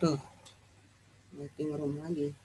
Tuh, meeting room lagi.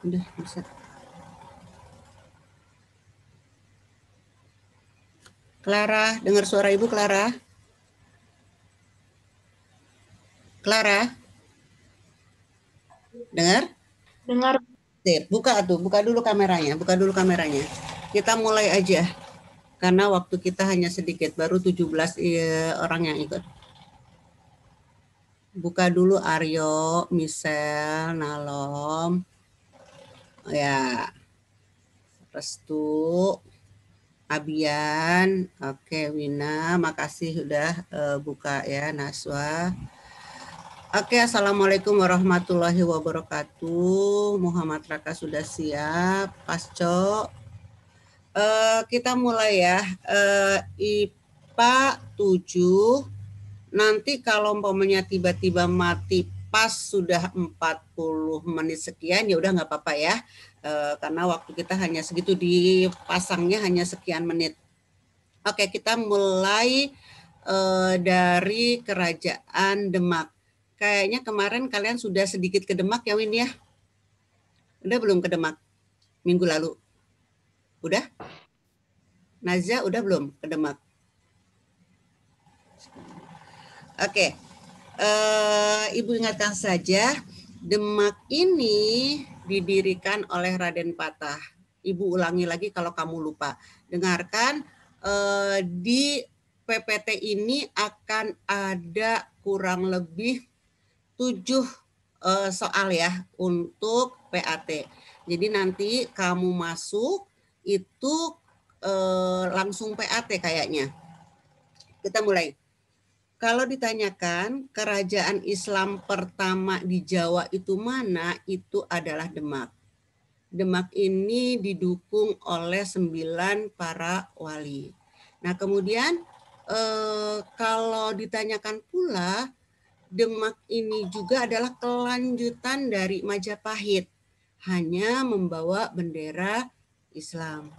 Udah bisa. Clara, dengar suara Ibu Clara? Clara? Dengar? Dengar. Sip, buka dulu kameranya, Kita mulai aja. Karena waktu kita hanya sedikit, baru 17 orang yang ikut. Buka dulu Aryo, Michelle, Nalom. Ya. Restu, Abian, oke Wina, makasih sudah buka ya Naswa. Oke, assalamualaikum warahmatullahi wabarakatuh. Muhammad Raka sudah siap, Pasco. Kita mulai ya. IPA 7. Nanti kalau umpamanya tiba-tiba mati pas sudah 40 menit sekian, ya udah nggak apa-apa ya. Karena waktu kita hanya segitu, dipasangnya hanya sekian menit. Oke, kita mulai dari Kerajaan Demak. Kayaknya kemarin kalian sudah sedikit ke Demak ya Win ya? Udah belum ke Demak? Minggu lalu? Udah? Nazia udah belum ke Demak? Oke. Ibu ingatkan saja, Demak ini didirikan oleh Raden Patah. Ibu ulangi lagi kalau kamu lupa. Dengarkan, di PPT ini akan ada kurang lebih 7 soal ya untuk PAT. Jadi nanti kamu masuk itu langsung PAT kayaknya. Kita mulai. Kalau ditanyakan kerajaan Islam pertama di Jawa itu mana, itu adalah Demak. Demak ini didukung oleh 9 para wali. Nah kemudian kalau ditanyakan pula, Demak ini juga adalah kelanjutan dari Majapahit, hanya membawa bendera Islam.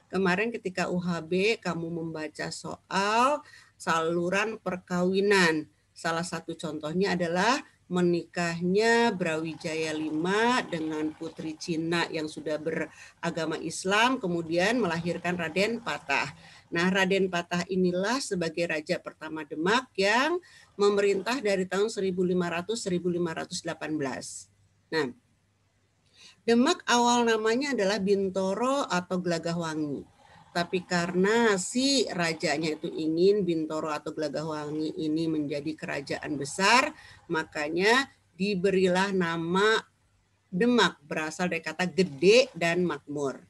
Kemarin ketika UHB kamu membaca soal saluran perkawinan. Salah satu contohnya adalah menikahnya Brawijaya V dengan putri Cina yang sudah beragama Islam, kemudian melahirkan Raden Patah. Nah, Raden Patah inilah sebagai raja pertama Demak yang memerintah dari tahun 1500-1518. Nah, Demak awal namanya adalah Bintoro atau Gelagahwangi. Tapi karena si rajanya itu ingin Bintoro atau Gelagahwangi ini menjadi kerajaan besar, makanya diberilah nama Demak, berasal dari kata gede dan makmur.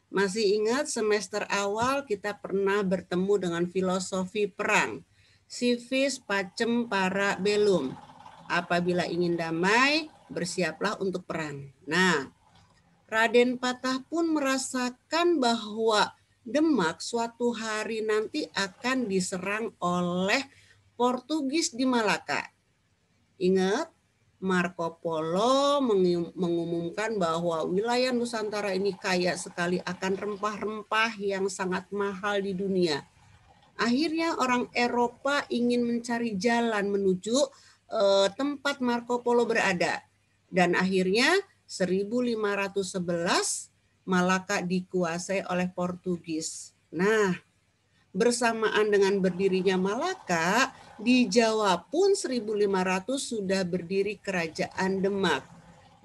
Masih ingat semester awal kita pernah bertemu dengan filosofi perang. Civis pacem para bellum. Apabila ingin damai, bersiaplah untuk perang. Nah, Raden Patah pun merasakan bahwa Demak suatu hari nanti akan diserang oleh Portugis di Malaka. Ingat, Marco Polo mengumumkan bahwa wilayah Nusantara ini kaya sekali akan rempah-rempah yang sangat mahal di dunia. Akhirnya orang Eropa ingin mencari jalan menuju tempat Marco Polo berada. Dan akhirnya 1511 Malaka dikuasai oleh Portugis. Nah, bersamaan dengan berdirinya Malaka, di Jawa pun 1500 sudah berdiri Kerajaan Demak.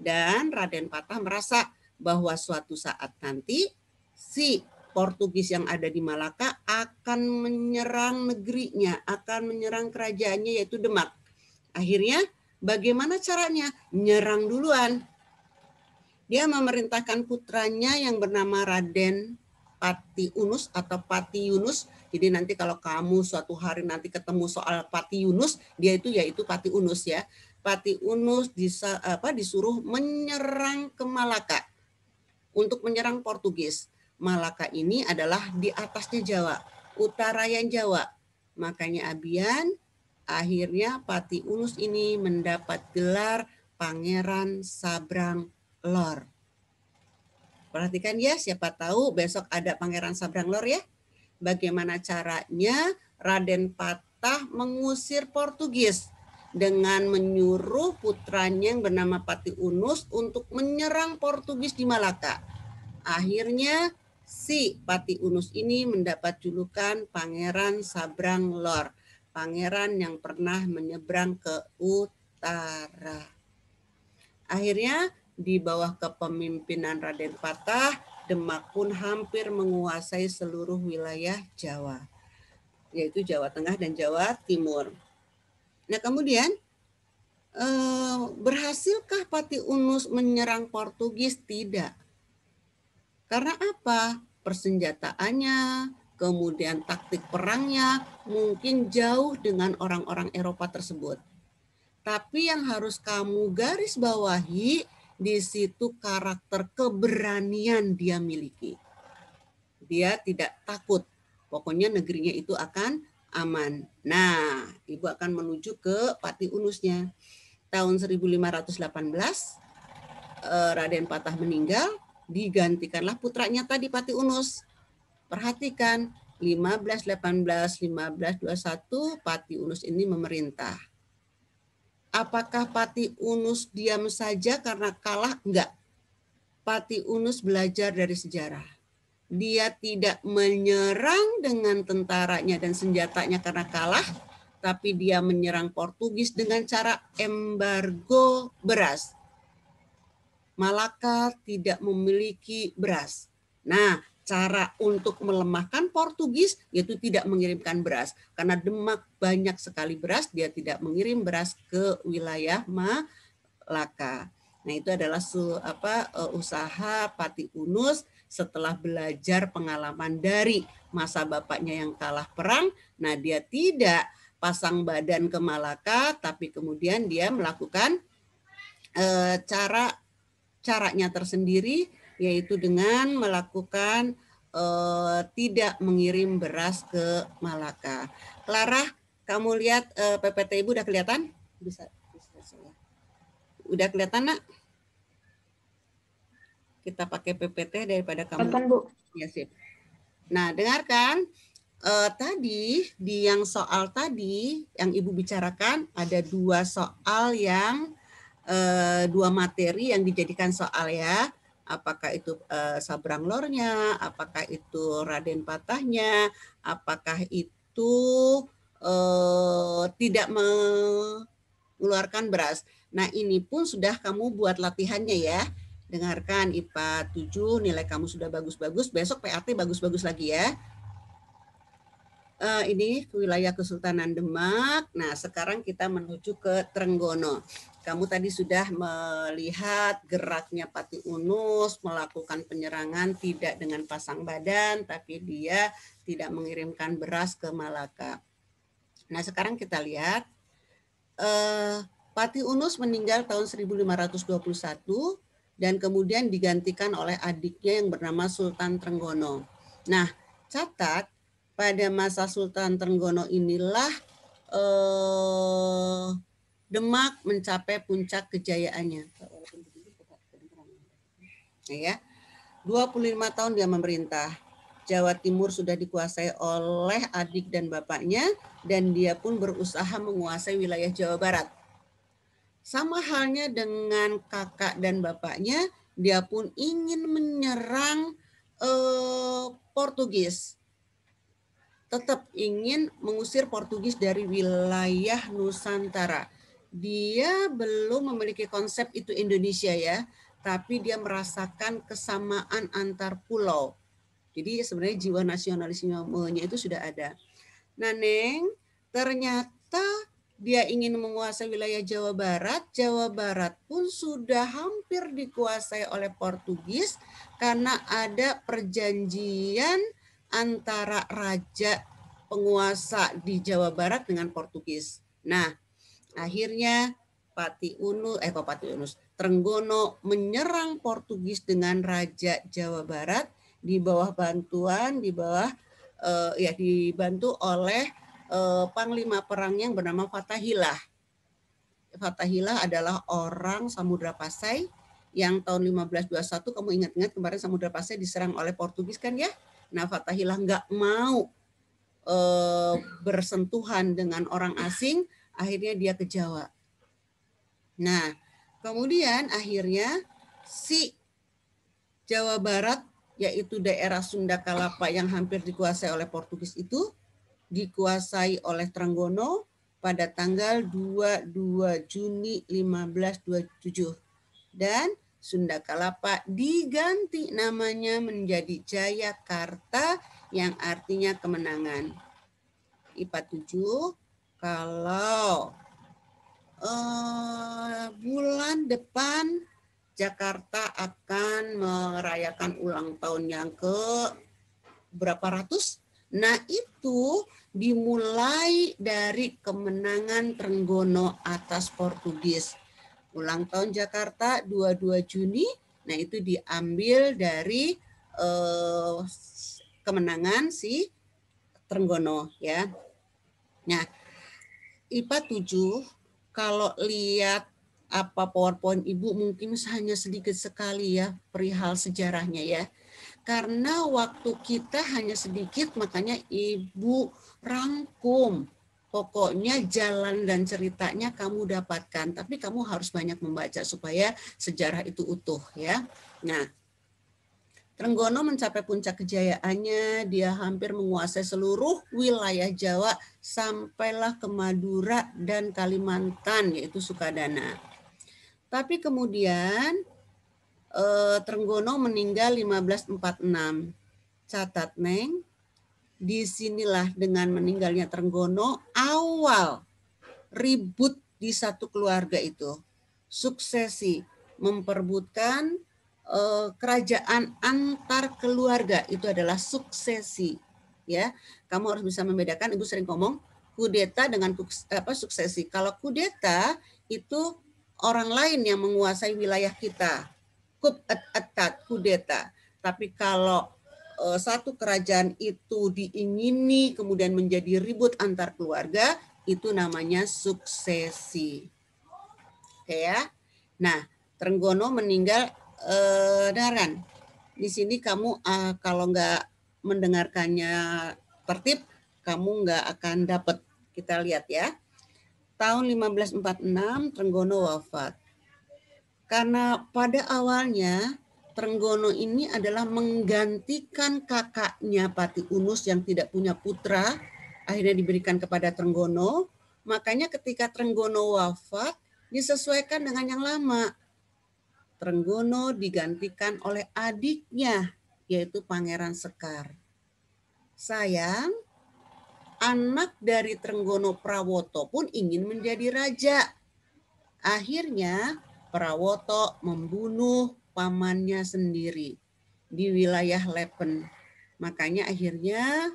Dan Raden Patah merasa bahwa suatu saat nanti si Portugis yang ada di Malaka akan menyerang negerinya, akan menyerang kerajaannya yaitu Demak. Akhirnya bagaimana caranya? Nyerang duluan. Dia memerintahkan putranya yang bernama Raden Pati Unus atau Pati Yunus. Jadi nanti kalau kamu suatu hari nanti ketemu soal Pati Yunus, dia itu yaitu Pati Unus ya. Pati Unus disuruh menyerang ke Malaka untuk menyerang Portugis. Malaka ini adalah di atasnya Jawa, utarayan Jawa. Makanya Abian akhirnya Pati Unus ini mendapat gelar Pangeran Sabrang Lor. Perhatikan ya, siapa tahu besok ada Pangeran Sabrang Lor ya. Bagaimana caranya Raden Patah mengusir Portugis dengan menyuruh putranya yang bernama Pati Unus untuk menyerang Portugis di Malaka. Akhirnya si Pati Unus ini mendapat julukan Pangeran Sabrang Lor, pangeran yang pernah menyeberang ke utara. Akhirnya di bawah kepemimpinan Raden Patah, Demak pun hampir menguasai seluruh wilayah Jawa, yaitu Jawa Tengah dan Jawa Timur. Nah kemudian berhasilkah Pati Unus menyerang Portugis? Tidak. Karena apa? Persenjataannya, kemudian taktik perangnya mungkin jauh dengan orang-orang Eropa tersebut. Tapi yang harus kamu garis bawahi, di situ karakter keberanian dia miliki. Dia tidak takut. Pokoknya negerinya itu akan aman. Nah, Ibu akan menuju ke Pati Unusnya. Tahun 1518, Raden Patah meninggal, digantikanlah putranya tadi Pati Unus. Perhatikan, 1518, 1521 Pati Unus ini memerintah. Apakah Pati Unus diam saja karena kalah? Enggak. Pati Unus belajar dari sejarah. Dia tidak menyerang dengan tentaranya dan senjatanya karena kalah, tapi dia menyerang Portugis dengan cara embargo beras. Malaka tidak memiliki beras. Nah, cara untuk melemahkan Portugis yaitu tidak mengirimkan beras. Karena Demak banyak sekali beras, dia tidak mengirim beras ke wilayah Malaka. Nah, itu adalah usaha Pati Unus setelah belajar pengalaman dari masa bapaknya yang kalah perang. Nah, dia tidak pasang badan ke Malaka, tapi kemudian dia melakukan caranya tersendiri, yaitu dengan melakukan tidak mengirim beras ke Malaka. Clara, kamu lihat PPT Ibu udah kelihatan? Bisa udah kelihatan, Nak? Kita pakai PPT daripada kamu. Kelihatan, Bu. Ya, sip. Nah, dengarkan. Tadi di yang soal tadi yang Ibu bicarakan ada dua soal yang dua materi yang dijadikan soal ya. Apakah itu Sabrang Lornya, apakah itu Raden Patahnya, apakah itu tidak mengeluarkan beras. Nah, ini pun sudah kamu buat latihannya ya. Dengarkan IPA 7, nilai kamu sudah bagus-bagus, besok PAT bagus-bagus lagi ya. Ini wilayah Kesultanan Demak. Nah, sekarang kita menuju ke Trenggono. Kamu tadi sudah melihat geraknya Pati Unus melakukan penyerangan tidak dengan pasang badan, tapi dia tidak mengirimkan beras ke Malaka. Nah, sekarang kita lihat Pati Unus meninggal tahun 1521 dan kemudian digantikan oleh adiknya yang bernama Sultan Trenggono. Nah, catat pada masa Sultan Trenggono inilah Demak mencapai puncak kejayaannya. Ya, 25 tahun dia memerintah. Jawa Timur sudah dikuasai oleh adik dan bapaknya, dan dia pun berusaha menguasai wilayah Jawa Barat. Sama halnya dengan kakak dan bapaknya, dia pun ingin menyerang Portugis. Tetap ingin mengusir Portugis dari wilayah Nusantara. Dia belum memiliki konsep itu Indonesia ya, tapi dia merasakan kesamaan antar pulau. Jadi sebenarnya jiwa nasionalismenya itu sudah ada. Nah, Neng, ternyata dia ingin menguasai wilayah Jawa Barat pun sudah hampir dikuasai oleh Portugis karena ada perjanjian antara raja penguasa di Jawa Barat dengan Portugis. Nah, akhirnya Trenggono menyerang Portugis dengan Raja Jawa Barat di bawah bantuan, dibantu oleh panglima perang yang bernama Fathahillah. Fathahillah adalah orang Samudra Pasai yang tahun 1521, kamu ingat-ingat kemarin Samudra Pasai diserang oleh Portugis kan ya? Nah, Fathahillah nggak mau bersentuhan dengan orang asing, akhirnya dia ke Jawa. Nah, kemudian akhirnya si Jawa Barat, yaitu daerah Sunda Kalapa yang hampir dikuasai oleh Portugis itu, dikuasai oleh Trenggono pada tanggal 22 Juni 1527. Dan Sunda Kalapa diganti namanya menjadi Jayakarta yang artinya kemenangan. IPA 7, kalau bulan depan Jakarta akan merayakan ulang tahun yang ke berapa ratus. Nah, itu dimulai dari kemenangan Trenggono atas Portugis. Ulang tahun Jakarta 22 Juni, nah itu diambil dari kemenangan si Trenggono ya. Nah, IPA 7 kalau lihat apa PowerPoint Ibu mungkin hanya sedikit sekali ya perihal sejarahnya ya. Karena waktu kita hanya sedikit, makanya Ibu rangkum. Pokoknya jalan dan ceritanya kamu dapatkan, tapi kamu harus banyak membaca supaya sejarah itu utuh ya. Nah, Trenggono mencapai puncak kejayaannya, dia hampir menguasai seluruh wilayah Jawa sampailah ke Madura dan Kalimantan, yaitu Sukadana. Tapi kemudian Trenggono meninggal 1546. Catat, Neng, disinilah dengan meninggalnya Trenggono awal ribut di satu keluarga itu. Suksesi, memperebutkan kerajaan antar keluarga, itu adalah suksesi. Ya, kamu harus bisa membedakan. Ibu sering ngomong kudeta dengan suksesi. Kalau kudeta itu orang lain yang menguasai wilayah kita. Kudeta. Tapi kalau satu kerajaan itu diingini kemudian menjadi ribut antar keluarga, itu namanya suksesi. Oke ya. Nah, Trenggono meninggal, dengarkan. Di sini kamu kalau nggak mendengarkannya tertib, kamu nggak akan dapat. Kita lihat ya. Tahun 1546 Trenggono wafat. Karena pada awalnya Trenggono ini adalah menggantikan kakaknya Pati Unus yang tidak punya putra, akhirnya diberikan kepada Trenggono. Makanya ketika Trenggono wafat, disesuaikan dengan yang lama. Trenggono digantikan oleh adiknya, yaitu Pangeran Sekar. Sayang, anak dari Trenggono Prawoto pun ingin menjadi raja. Akhirnya Prawoto membunuh pamannya sendiri di wilayah Lepen. Makanya akhirnya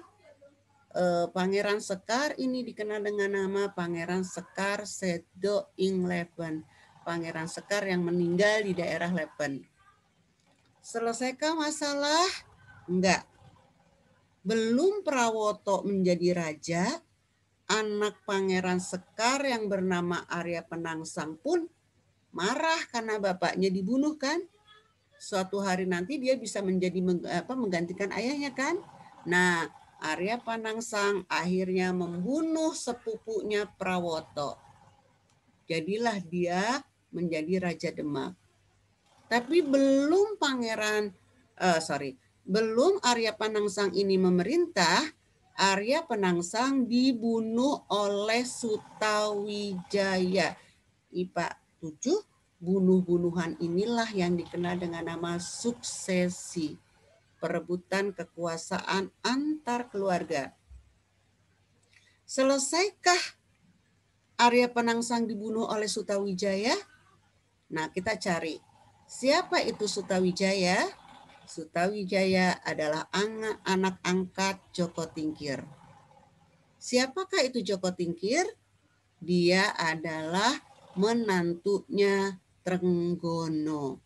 Pangeran Sekar ini dikenal dengan nama Pangeran Sekar Sedo ing Lepen. Pangeran Sekar yang meninggal di daerah Lepen. Selesaikah masalah? Enggak. Belum Prawoto menjadi raja, anak Pangeran Sekar yang bernama Arya Penangsang pun marah karena bapaknya dibunuh kan. Suatu hari nanti dia bisa menjadi menggantikan ayahnya kan. Nah, Arya Penangsang akhirnya membunuh sepupunya Prawoto. Jadilah dia menjadi Raja Demak. Tapi belum belum Arya Penangsang ini memerintah, Arya Penangsang dibunuh oleh Sutawijaya. IPA 7, bunuh-bunuhan inilah yang dikenal dengan nama suksesi, perebutan kekuasaan antar keluarga. Selesaikah Arya Penangsang dibunuh oleh Sutawijaya? Nah, kita cari. Siapa itu Sutawijaya? Sutawijaya adalah anak angkat Joko Tingkir. Siapakah itu Joko Tingkir? Dia adalah menantunya Trenggono.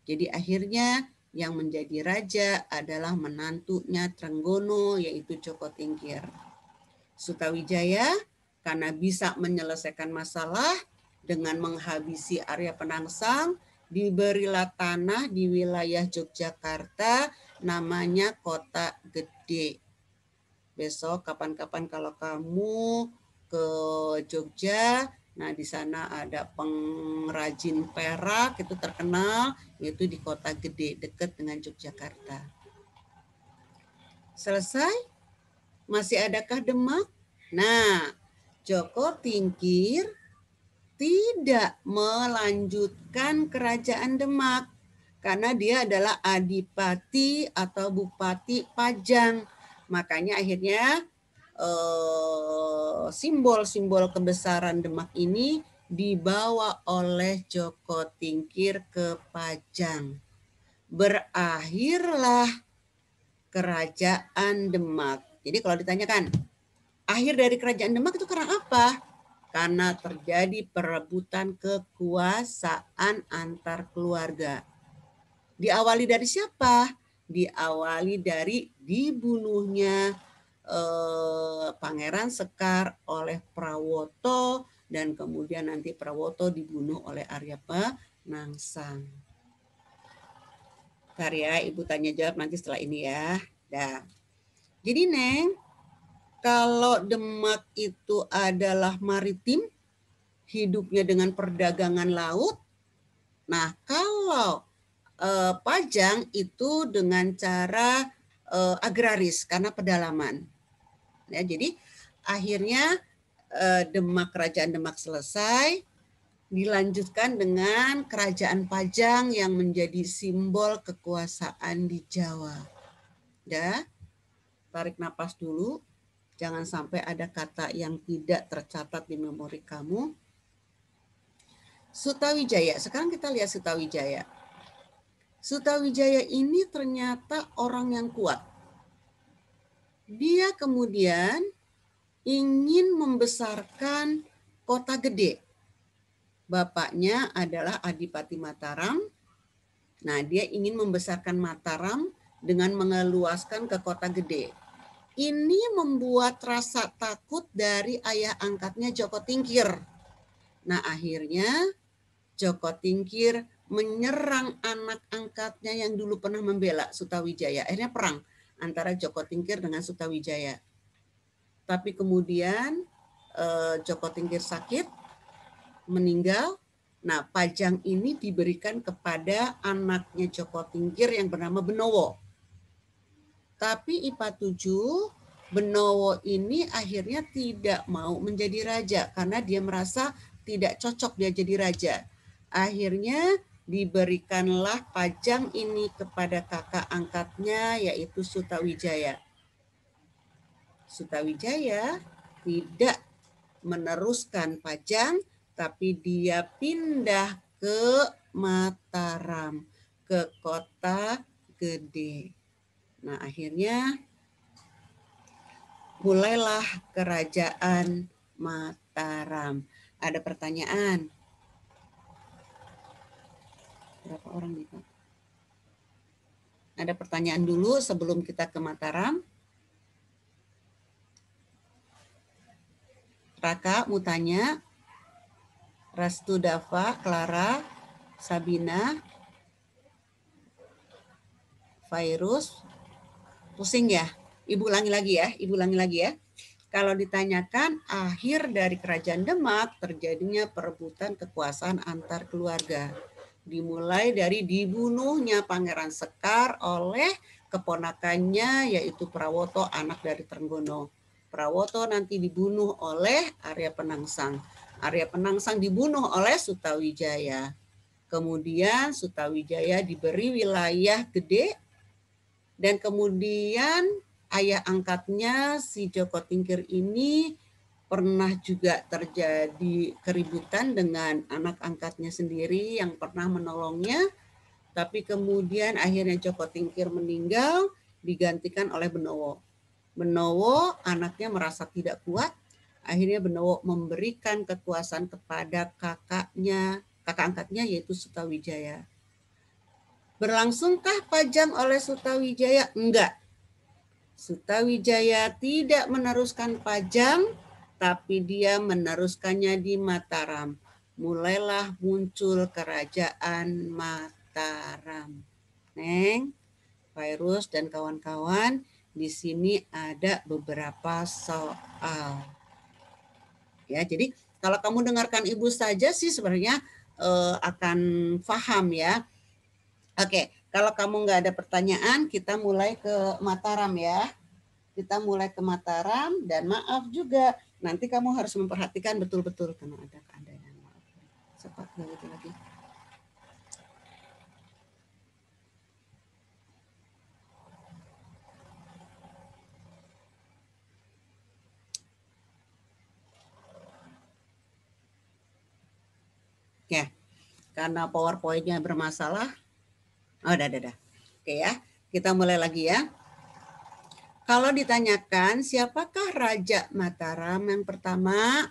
Jadi akhirnya yang menjadi raja adalah menantunya Trenggono, yaitu Joko Tingkir. Sutawijaya karena bisa menyelesaikan masalah dengan menghabisi Arya Penangsang, diberilah tanah di wilayah Yogyakarta namanya Kota Gede. Besok kapan-kapan kalau kamu ke Jogja, nah di sana ada pengrajin perak itu terkenal, yaitu di Kota Gede dekat dengan Yogyakarta. Selesai? Masih adakah Demak? Nah, Joko Tingkir tidak melanjutkan kerajaan Demak karena dia adalah adipati atau bupati Pajang. Makanya akhirnya simbol-simbol kebesaran Demak ini dibawa oleh Joko Tingkir ke Pajang. Berakhirlah kerajaan Demak. Jadi kalau ditanyakan, akhir dari kerajaan Demak itu karena apa? Karena terjadi perebutan kekuasaan antar keluarga. Diawali dari siapa? Diawali dari dibunuhnya Pangeran Sekar oleh Prawoto, dan kemudian nanti Prawoto dibunuh oleh Arya Penangsang. Bentar ya, Ibu tanya jawab nanti setelah ini ya. Dah. Jadi Neng, kalau Demak itu adalah maritim, hidupnya dengan perdagangan laut. Nah, kalau Pajang itu dengan cara agraris karena pedalaman. Ya, jadi akhirnya Kerajaan Demak selesai, dilanjutkan dengan Kerajaan Pajang yang menjadi simbol kekuasaan di Jawa. Ya, tarik napas dulu. Jangan sampai ada kata yang tidak tercatat di memori kamu. Sutawijaya, sekarang kita lihat Sutawijaya. Sutawijaya ini ternyata orang yang kuat. Dia kemudian ingin membesarkan Kota Gede. Bapaknya adalah Adipati Mataram. Nah, dia ingin membesarkan Mataram dengan mengeluaskan ke Kota Gede. Ini membuat rasa takut dari ayah angkatnya Joko Tingkir. Nah, akhirnya Joko Tingkir menyerang anak angkatnya yang dulu pernah membela Sutawijaya. Akhirnya perang antara Joko Tingkir dengan Sutawijaya. Tapi kemudian Joko Tingkir sakit, meninggal. Nah, Pajang ini diberikan kepada anaknya Joko Tingkir yang bernama Benowo. Tapi IPA 7, Benowo ini akhirnya tidak mau menjadi raja karena dia merasa tidak cocok dia jadi raja. Akhirnya diberikanlah Pajang ini kepada kakak angkatnya yaitu Sutawijaya. Sutawijaya tidak meneruskan Pajang, tapi dia pindah ke Mataram, ke Kota Gede. Nah, akhirnya mulailah Kerajaan Mataram. Ada pertanyaan? Berapa orang nih, Pak? Ada pertanyaan dulu sebelum kita ke Mataram? Raka mau tanya? Rastu Dava, Clara, Sabina, Virus, pusing ya? Ibu ulangi lagi ya. Kalau ditanyakan akhir dari Kerajaan Demak terjadinya perebutan kekuasaan antar keluarga. Dimulai dari dibunuhnya Pangeran Sekar oleh keponakannya yaitu Prawoto, anak dari Trenggono. Prawoto nanti dibunuh oleh Arya Penangsang. Arya Penangsang dibunuh oleh Sutawijaya. Kemudian Sutawijaya diberi wilayah gede dan kemudian ayah angkatnya si Joko Tingkir ini pernah juga terjadi keributan dengan anak angkatnya sendiri yang pernah menolongnya, tapi kemudian akhirnya Joko Tingkir meninggal, digantikan oleh Benowo. Benowo anaknya merasa tidak kuat, akhirnya Benowo memberikan kekuasaan kepada kakak angkatnya yaitu Sutawijaya. Berlangsungkah Pajang oleh Sutawijaya? Enggak. Sutawijaya tidak meneruskan Pajang, tapi dia meneruskannya di Mataram. Mulailah muncul kerajaan Mataram. Neng, Virus dan kawan-kawan, di sini ada beberapa soal. Ya, jadi kalau kamu dengarkan Ibu saja sih sebenarnya akan paham ya. Oke, kalau kamu nggak ada pertanyaan, kita mulai ke Mataram ya. Kita mulai ke Mataram dan maaf juga, nanti kamu harus memperhatikan betul-betul karena ada keadaan. Maaf. Cepat gitu lagi. Ya, karena PowerPoint-nya bermasalah. Oh, udah. Oke ya, kita mulai lagi ya. Kalau ditanyakan siapakah Raja Mataram yang pertama?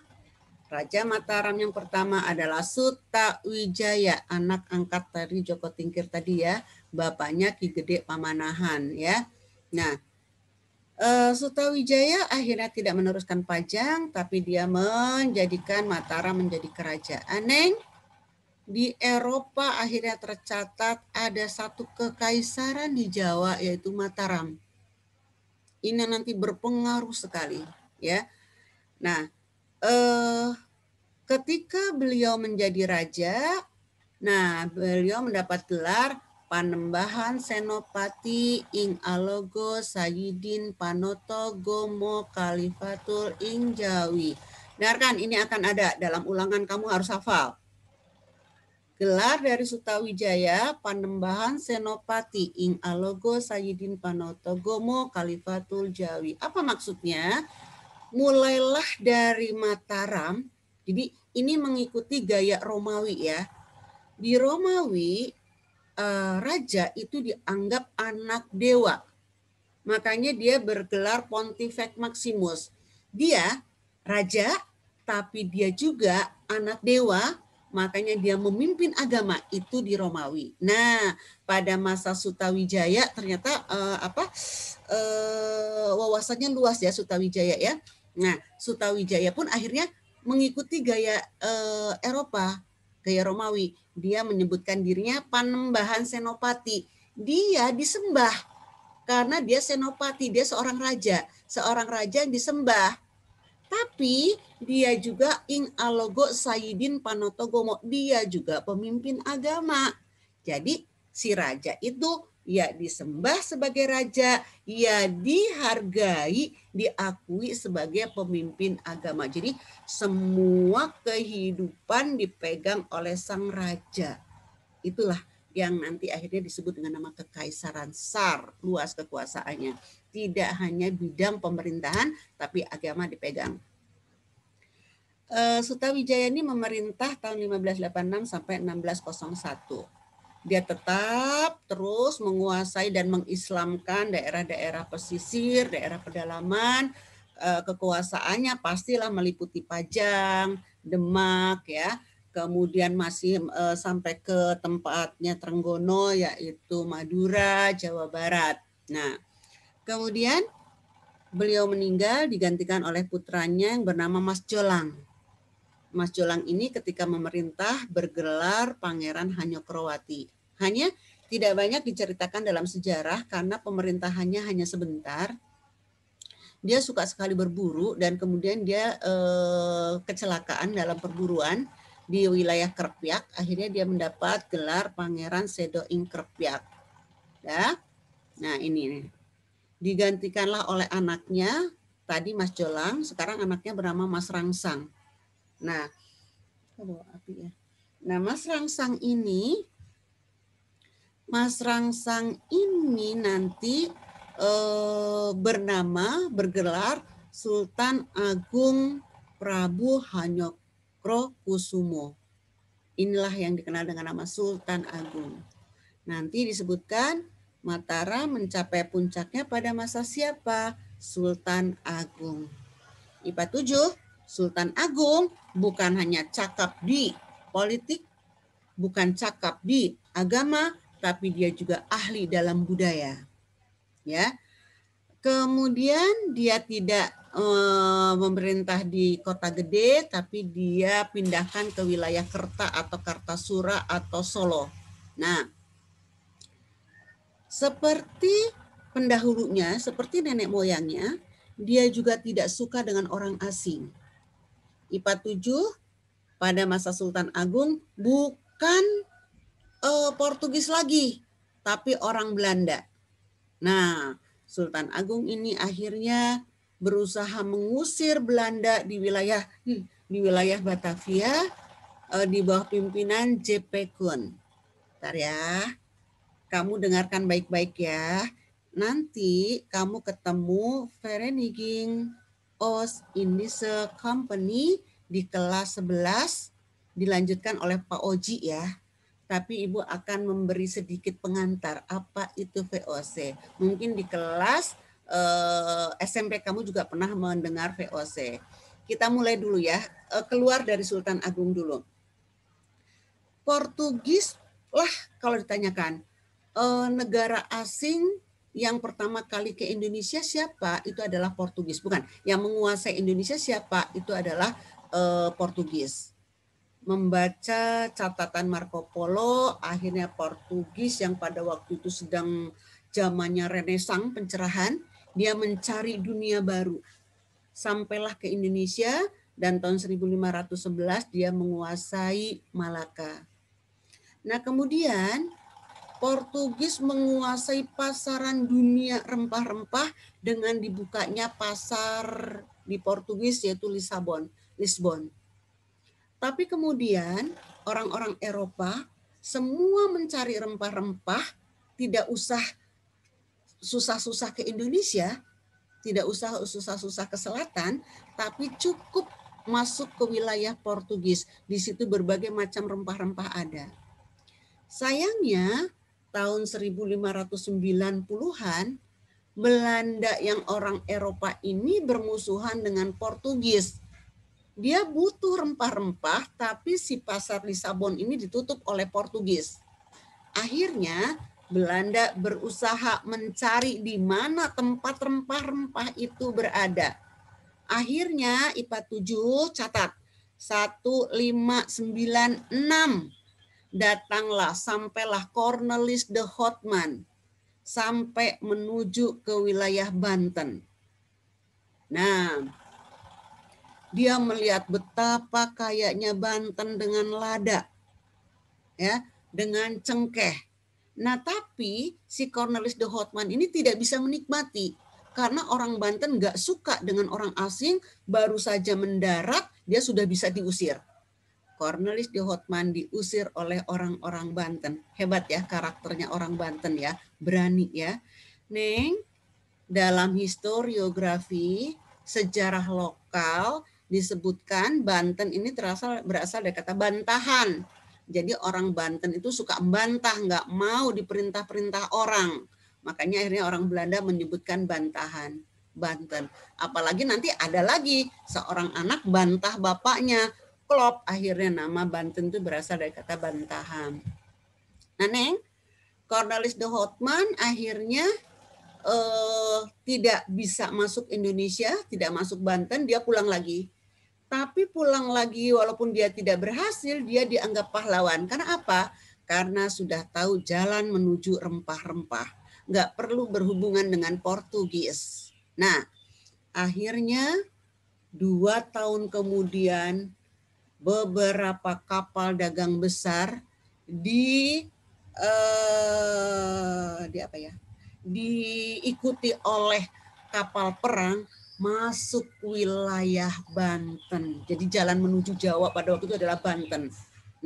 Raja Mataram yang pertama adalah Sutawijaya, anak angkat dari Joko Tingkir tadi ya, bapaknya Ki Gede Pamanahan ya. Nah, Sutawijaya akhirnya tidak meneruskan Pajang, tapi dia menjadikan Mataram menjadi kerajaan. Neng, di Eropa akhirnya tercatat ada satu kekaisaran di Jawa yaitu Mataram. Ini nanti berpengaruh sekali ya. Nah, ketika beliau menjadi raja, nah beliau mendapat gelar Panembahan Senopati ing Alogo Sayidin Panoto Gomo Kalifatul ing Jawi. Dengarkan, ini akan ada dalam ulangan, kamu harus hafal. Gelar dari Sutawijaya, Panembahan Senopati ing Alogo Sayidin Panoto Gomo Kalifatul Jawi. Apa maksudnya? Mulailah dari Mataram. Jadi ini mengikuti gaya Romawi ya. Di Romawi, raja itu dianggap anak dewa. Makanya dia bergelar Pontifex Maximus. Dia raja, tapi dia juga anak dewa, makanya dia memimpin agama itu di Romawi. Nah, pada masa Sutawijaya ternyata wawasannya luas ya Sutawijaya ya. Nah, Sutawijaya pun akhirnya mengikuti gaya Eropa, gaya Romawi. Dia menyebutkan dirinya Panembahan Senopati. Dia disembah karena dia senopati, dia seorang raja yang disembah. Tapi dia juga ing alogo sayidin panotogomo, dia juga pemimpin agama. Jadi si raja itu ya disembah sebagai raja, ya dihargai, diakui sebagai pemimpin agama. Jadi semua kehidupan dipegang oleh sang raja. Itulah yang nanti akhirnya disebut dengan nama kekaisaran SAR, luas kekuasaannya. Tidak hanya bidang pemerintahan, tapi agama dipegang. Sutawijaya ini memerintah tahun 1586 sampai 1601. Dia tetap terus menguasai dan mengislamkan daerah-daerah pesisir, daerah pedalaman. Kekuasaannya pastilah meliputi Pajang, Demak ya. Kemudian masih sampai ke tempatnya Trenggono yaitu Madura, Jawa Barat. Nah, kemudian beliau meninggal digantikan oleh putranya yang bernama Mas Jolang. Mas Jolang ini ketika memerintah bergelar Pangeran Hanyokrowati. Hanya tidak banyak diceritakan dalam sejarah karena pemerintahannya hanya sebentar. Dia suka sekali berburu dan kemudian dia kecelakaan dalam perburuan di wilayah Krepyak. Akhirnya dia mendapat gelar Pangeran Sedo ing Krepyak. Ya. Nah ini nih. Digantikanlah oleh anaknya, tadi Mas Jolang, sekarang anaknya bernama Mas Rangsang. Nah, api ya. Nah, Mas Rangsang ini nanti bergelar Sultan Agung Prabu Hanyokrokusumo. Inilah yang dikenal dengan nama Sultan Agung. Nanti disebutkan Mataram mencapai puncaknya pada masa siapa? Sultan Agung. IPA 7, Sultan Agung bukan hanya cakap di politik, bukan cakap di agama, tapi dia juga ahli dalam budaya. Ya. Kemudian dia tidak memerintah di kota gede, tapi dia pindahkan ke wilayah Kerta atau Kartasura atau Solo. Nah, seperti pendahulunya, seperti nenek moyangnya, dia juga tidak suka dengan orang asing. IPA 7 pada masa Sultan Agung bukan Portugis lagi, tapi orang Belanda. Nah, Sultan Agung ini akhirnya berusaha mengusir Belanda di wilayah Batavia di bawah pimpinan J.P. Koen. Bentar ya, kamu dengarkan baik-baik ya. Nanti kamu ketemu Vereniging Oost Indische Company di kelas 11, dilanjutkan oleh Pak Oji ya. Tapi Ibu akan memberi sedikit pengantar apa itu VOC. Mungkin di kelas SMP kamu juga pernah mendengar VOC. Kita mulai dulu ya, keluar dari Sultan Agung dulu. Portugis lah kalau ditanyakan, negara asing yang pertama kali ke Indonesia siapa? Itu adalah Portugis. Bukan, yang menguasai Indonesia siapa? Itu adalah Portugis. Membaca catatan Marco Polo, akhirnya Portugis yang pada waktu itu sedang zamannya Renaissance, pencerahan, dia mencari dunia baru. Sampailah ke Indonesia dan tahun 1511 dia menguasai Malaka. Nah, kemudian Portugis menguasai pasaran dunia rempah-rempah dengan dibukanya pasar di Portugis yaitu Lisbon. Tapi kemudian orang-orang Eropa semua mencari rempah-rempah, tidak usah susah-susah ke Indonesia, tidak usah susah-susah ke selatan, tapi cukup masuk ke wilayah Portugis. Di situ berbagai macam rempah-rempah ada. Sayangnya tahun 1590-an Belanda yang orang Eropa ini bermusuhan dengan Portugis. Dia butuh rempah-rempah, tapi si pasar Lisabon ini ditutup oleh Portugis. Akhirnya Belanda berusaha mencari di mana tempat rempah-rempah itu berada. Akhirnya IPA 7 catat 1596 datanglah, sampailah Cornelis de Houtman sampai menuju ke wilayah Banten. Nah, dia melihat betapa kayanya Banten dengan lada, ya, dengan cengkeh. Nah, tapi si Cornelis de Houtman ini tidak bisa menikmati karena orang Banten nggak suka dengan orang asing, baru saja mendarat dia sudah bisa diusir. Cornelis de Houtman diusir oleh orang-orang Banten. Hebat ya karakternya orang Banten ya, berani ya. Neng, dalam historiografi sejarah lokal disebutkan Banten ini berasal dari kata bantahan. Jadi orang Banten itu suka membantah, nggak mau diperintah-perintah orang. Makanya akhirnya orang Belanda menyebutkan bantahan, Banten. Apalagi nanti ada lagi seorang anak bantah bapaknya, klop, akhirnya nama Banten itu berasal dari kata bantahan. Nah, Neng, Cornelis de Houtman akhirnya tidak bisa masuk Indonesia, tidak masuk Banten, dia pulang lagi. Tapi pulang lagi walaupun dia tidak berhasil, dia dianggap pahlawan. Karena apa? Karena sudah tahu jalan menuju rempah-rempah. Nggak perlu berhubungan dengan Portugis. Nah, akhirnya 2 tahun kemudian beberapa kapal dagang besar diikuti oleh kapal perang masuk wilayah Banten. Jadi jalan menuju Jawa pada waktu itu adalah Banten.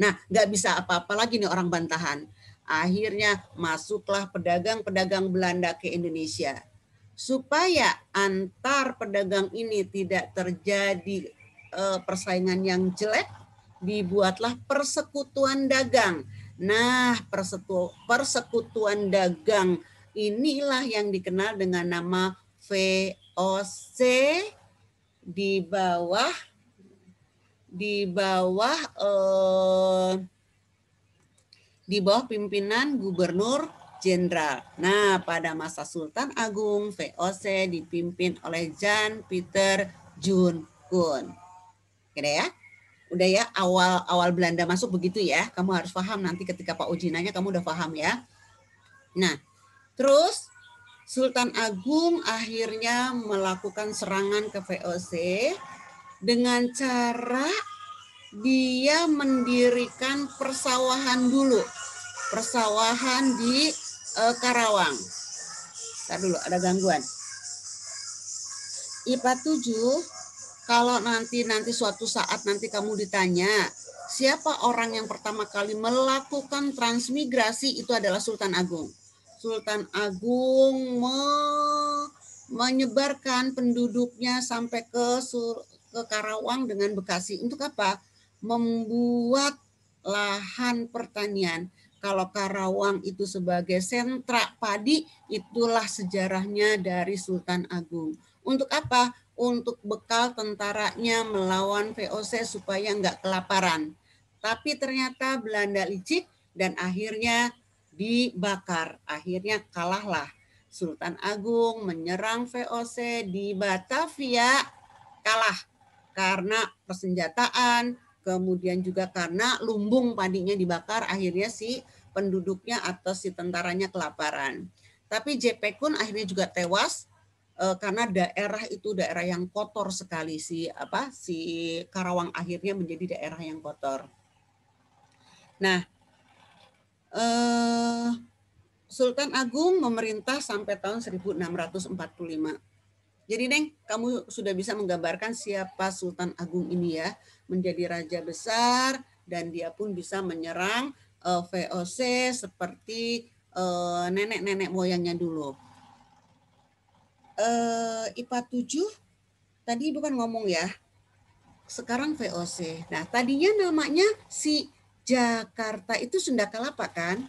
Nah, nggak bisa apa-apa lagi nih orang bantahan. Akhirnya masuklah pedagang-pedagang Belanda ke Indonesia. Supaya antar pedagang ini tidak terjadi persaingan yang jelek, dibuatlah persekutuan dagang. Nah, persekutuan dagang inilah yang dikenal dengan nama VOC di bawah pimpinan Gubernur Jenderal. Nah, pada masa Sultan Agung, VOC dipimpin oleh Jan Pieter Jun Kun. Oke deh ya. Udah ya, awal Belanda masuk begitu ya. Kamu harus paham nanti ketika Pak Uji nanya kamu udah paham ya. Nah, terus Sultan Agung akhirnya melakukan serangan ke VOC dengan cara dia mendirikan persawahan dulu. Persawahan di Karawang. Ntar dulu, ada gangguan. IPA 7, kalau nanti suatu saat nanti kamu ditanya, siapa orang yang pertama kali melakukan transmigrasi, itu adalah Sultan Agung. Sultan Agung menyebarkan penduduknya sampai ke Karawang dengan Bekasi. Untuk apa? Membuat lahan pertanian. Kalau Karawang itu sebagai sentra padi, itulah sejarahnya dari Sultan Agung. Untuk apa? Untuk bekal tentaranya melawan VOC supaya nggak kelaparan. Tapi ternyata Belanda licik dan akhirnya dibakar. Akhirnya kalahlah. Sultan Agung menyerang VOC di Batavia, kalah karena persenjataan, kemudian juga karena lumbung padinya dibakar, akhirnya si penduduknya atau si tentaranya kelaparan. Tapi JP Kun akhirnya juga tewas karena daerah itu daerah yang kotor sekali, si Karawang akhirnya menjadi daerah yang kotor. Nah, Sultan Agung memerintah sampai tahun 1645. Jadi Neng, kamu sudah bisa menggambarkan siapa Sultan Agung ini ya, menjadi raja besar dan dia pun bisa menyerang VOC seperti nenek-nenek moyangnya dulu. IPA 7 tadi bukan ngomong ya, sekarang VOC. Nah, tadinya namanya si Jakarta itu Sunda Kelapa kan,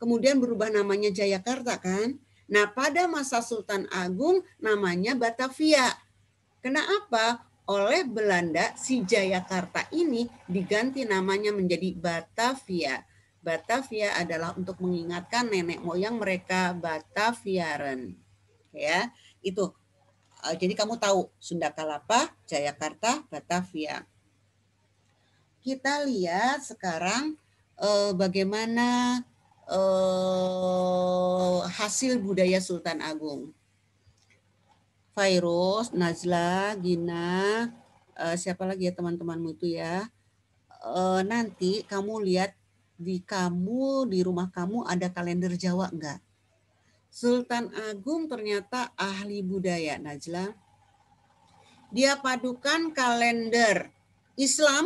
kemudian berubah namanya Jayakarta kan. Nah, pada masa Sultan Agung namanya Batavia. Kenapa? Oleh Belanda si Jayakarta ini diganti namanya menjadi Batavia. Batavia adalah untuk mengingatkan nenek moyang mereka, Bataviaren. Ya, itu. Jadi kamu tahu Sunda Kelapa, Jayakarta, Batavia. Kita lihat sekarang bagaimana hasil budaya Sultan Agung. Fairuz, Najla, Gina, siapa lagi ya teman-temanmu itu ya. Nanti kamu lihat di rumah kamu ada kalender Jawa enggak? Sultan Agung ternyata ahli budaya, Najla. Dia padukan kalender Islam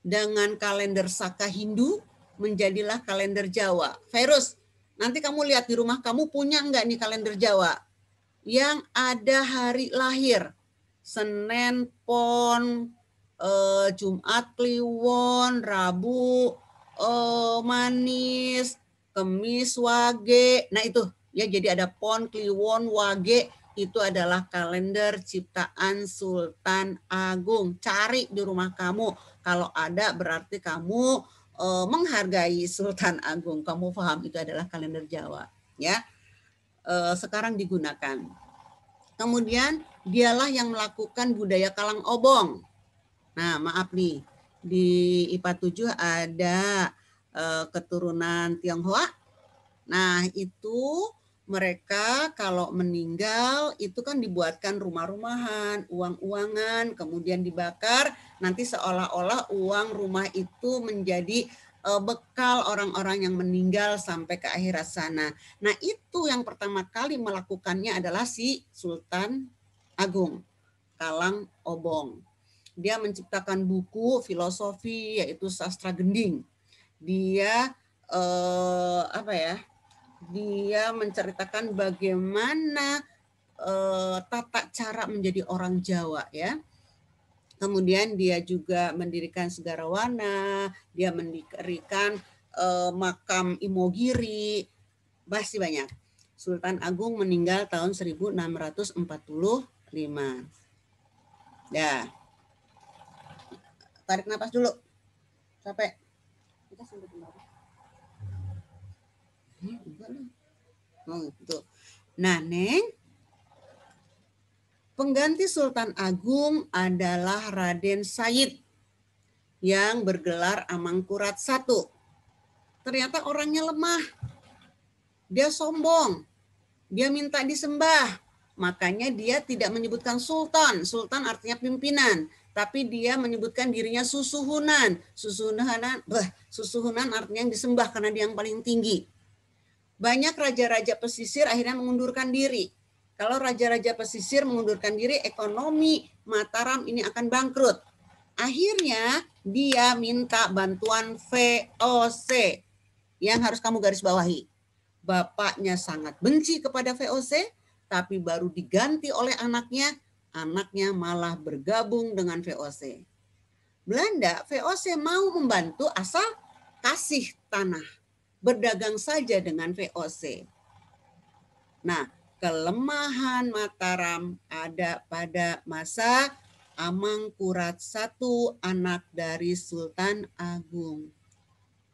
dengan kalender Saka Hindu, menjadilah kalender Jawa. Fairuz, nanti kamu lihat di rumah kamu punya enggak nih kalender Jawa? Yang ada hari lahir, Senin Pon, Jumat Kliwon, Rabu Manis, Kemis Wage. Nah itu ya, jadi ada Pon, Kliwon, Wage, itu adalah kalender ciptaan Sultan Agung. Cari di rumah kamu, kalau ada berarti kamu menghargai Sultan Agung. Kamu paham itu adalah kalender Jawa ya. Sekarang digunakan. Kemudian dialah yang melakukan budaya Kalang Obong. Nah, maaf nih, di IPA 7 ada keturunan Tionghoa. Nah, itu mereka kalau meninggal itu kan dibuatkan rumah-rumahan, uang-uangan, kemudian dibakar, nanti seolah-olah uang rumah itu menjadi bekal orang-orang yang meninggal sampai ke akhirat sana. Nah, itu yang pertama kali melakukannya adalah si Sultan Agung, Kalang Obong. Dia menciptakan buku filosofi yaitu Sastra Gending. Dia dia menceritakan bagaimana tata cara menjadi orang Jawa ya. Kemudian dia juga mendirikan Segarawana, dia mendirikan makam Imogiri, masih banyak. Sultan Agung meninggal tahun 1645. Ya, tarik napas dulu, capek. Kita sampai kembali. Oh, gitu. Nah, Neng, pengganti Sultan Agung adalah Raden Said yang bergelar Amangkurat I. Ternyata orangnya lemah. Dia sombong. Dia minta disembah. Makanya dia tidak menyebutkan sultan. Sultan artinya pimpinan. Tapi dia menyebutkan dirinya Susuhunan. Susuhunan artinya yang disembah karena dia yang paling tinggi. Banyak raja-raja pesisir akhirnya mengundurkan diri. Kalau raja-raja pesisir mengundurkan diri, ekonomi Mataram ini akan bangkrut. Akhirnya dia minta bantuan VOC yang harus kamu garis bawahi. Bapaknya sangat benci kepada VOC, tapi baru diganti oleh anaknya malah bergabung dengan VOC. Belanda, VOC mau membantu asal kasih tanah. Berdagang saja dengan VOC. Nah, kelemahan Mataram ada pada masa Amangkurat I, anak dari Sultan Agung.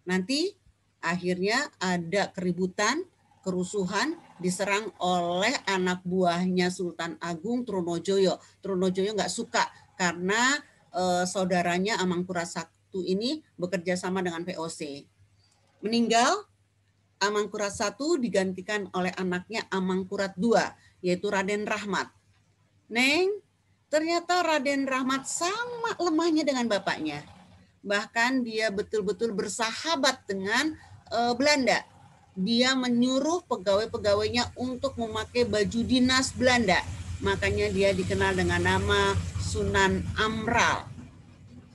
Nanti akhirnya ada keributan, kerusuhan, diserang oleh anak buahnya Sultan Agung, Trunojoyo. Trunojoyo nggak suka karena saudaranya Amangkurat I ini bekerja sama dengan VOC. Meninggal, Amangkurat I digantikan oleh anaknya Amangkurat II, yaitu Raden Rahmat. Neng, ternyata Raden Rahmat sama lemahnya dengan bapaknya. Bahkan dia betul-betul bersahabat dengan Belanda. Dia menyuruh pegawai-pegawainya untuk memakai baju dinas Belanda. Makanya dia dikenal dengan nama Sunan Amral.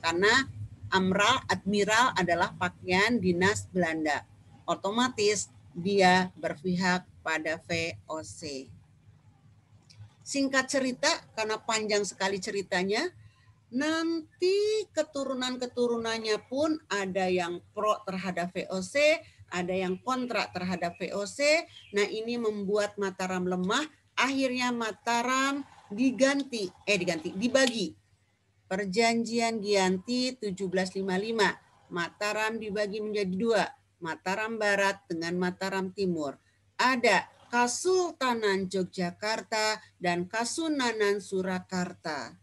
Karena Amral, admiral adalah pakaian dinas Belanda. Otomatis dia berpihak pada VOC. Singkat cerita, karena panjang sekali ceritanya, nanti keturunan-keturunannya pun ada yang pro terhadap VOC, ada yang kontra terhadap VOC. Nah, ini membuat Mataram lemah. Akhirnya Mataram dibagi. Perjanjian Giyanti 1755. Mataram dibagi menjadi 2. Mataram Barat dengan Mataram Timur. Ada Kasultanan Yogyakarta dan Kasunanan Surakarta.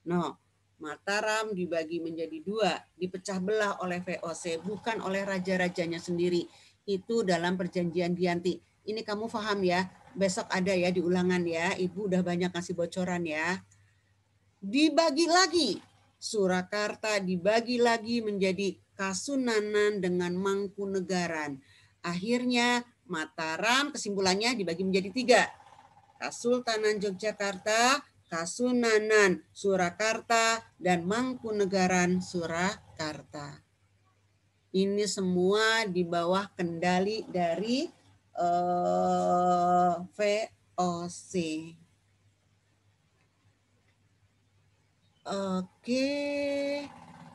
No, Mataram dibagi menjadi 2, dipecah belah oleh VOC, bukan oleh raja-rajanya sendiri. Itu dalam perjanjian Giyanti. Ini kamu paham ya? Besok ada ya di ulangan ya. Ibu udah banyak kasih bocoran ya. Dibagi lagi. Surakarta dibagi lagi menjadi Kasunanan dengan Mangkunegaran. Akhirnya Mataram kesimpulannya dibagi menjadi 3. Kasultanan Yogyakarta, Kasunanan Surakarta, dan Mangkunegaran Surakarta. Ini semua di bawah kendali dari VOC. Oke,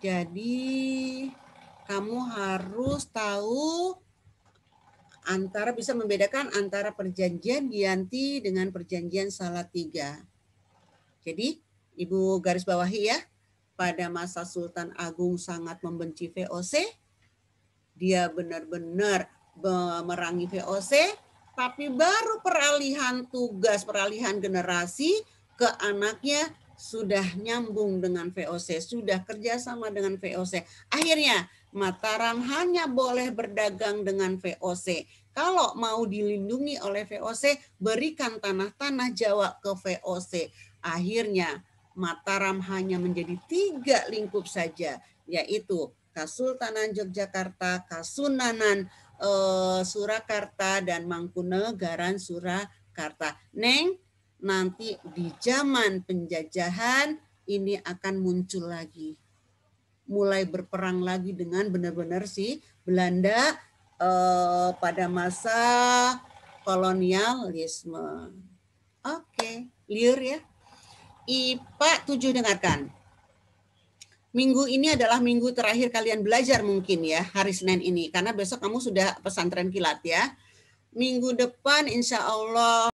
jadi kamu harus tahu bisa membedakan antara perjanjian Giyanti dengan perjanjian Salatiga. Jadi, Ibu garis bawahi ya, pada masa Sultan Agung sangat membenci VOC, dia benar-benar memerangi VOC, tapi baru peralihan tugas, peralihan generasi ke anaknya sudah nyambung dengan VOC, sudah kerjasama dengan VOC. Akhirnya Mataram hanya boleh berdagang dengan VOC. Kalau mau dilindungi oleh VOC, berikan tanah-tanah Jawa ke VOC. Akhirnya Mataram hanya menjadi 3 lingkup saja, yaitu Kasultanan Yogyakarta, Kasunanan Surakarta, dan Mangkunegaran Surakarta. Neng, nanti di zaman penjajahan ini akan muncul lagi. Mulai berperang lagi dengan benar-benar si Belanda pada masa kolonialisme. Oke, liur ya. IPA 7 dengarkan. minggu ini adalah minggu terakhir kalian belajar mungkin ya, hari Senin ini. Karena besok kamu sudah pesantren kilat ya. Minggu depan insya Allah